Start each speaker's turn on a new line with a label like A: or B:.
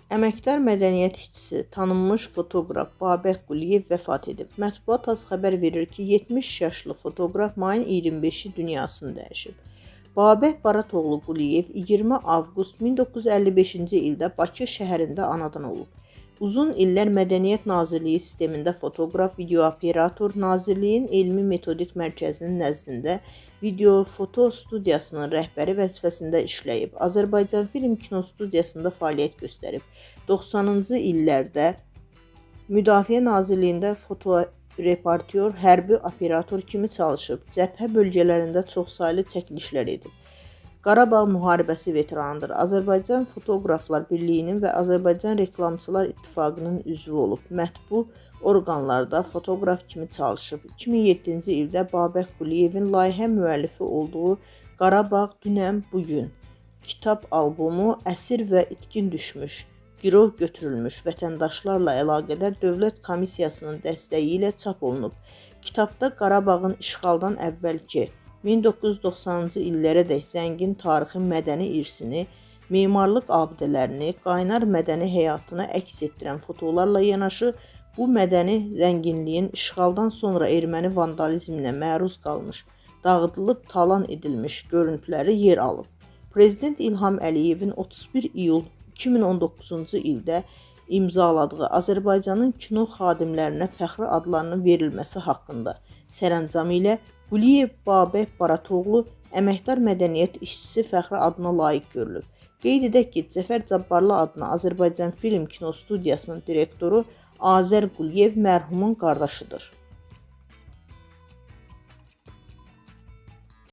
A: Əməkdar mədəniyyət işçisi, tanınmış fotoqraf Babək Quliyev vəfat edib. Mətbuat az xəbər verir ki, 70 yaşlı fotoqraf mayın 25-i dünyasını dəyişib. Babək Baratoğlu Quliyev 20 avqust 1955-ci ildə Bakı şəhərində anadan olub. Uzun illər Mədəniyyət Nazirliyi sistemində fotoqraf, videooperator, Nazirliyin Elmi Metodik Mərkəzinin nəzdində video-foto studiyasının rəhbəri vəzifəsində işləyib. Azərbaycan Film Kino Studiyasında fəaliyyət göstərib. 90-cı illərdə Müdafiə Nazirliyində fotoreportyor, hərbi operator kimi çalışıb. Cəbhə bölgələrində çoxsaylı çəkilişlər edib. Qarabağ müharibəsi veteranıdır. Azərbaycan Fotoqraflar Birliyinin və Azərbaycan Reklamçılar İttifaqının üzvü olub. Mətbu orqanlarda fotoqraf kimi çalışıb. 2007-ci ildə Babək Quliyevin layihə müəllifi olduğu Qarabağ Dünəm Bugün kitab albomu Əsir və itkin düşmüş, girov götürülmüş vətəndaşlarla əlaqədar Dövlət Komissiyasının dəstəyi ilə çap olunub. Kitabda Qarabağın işğaldan əvvəlki 1990-cı illərədək zəngin tarixi mədəni irsini, memarlıq abidələrini, qaynar mədəni həyatını əks etdirən fotolarla yanaşı, bu mədəni zənginliyin işğaldan sonra erməni vandalizminə məruz qalmış, dağıdılıb talan edilmiş görüntüləri yer alıb. Prezident İlham Əliyevin 31 iyul 2019-cu ildə imzaladığı Azərbaycanın kino xadimlərinə fəxri adlarının verilməsi haqqında sərəncamı ilə Quliyev Babək Baratoğlu əməkdar mədəniyyət işçisi fəxri adına layiq görülüb. Qeyd edək ki, Cəfər Cabbarlı adına Azərbaycan Film Kino Studiyasının direktoru Azər Quliyev mərhumun qardaşıdır.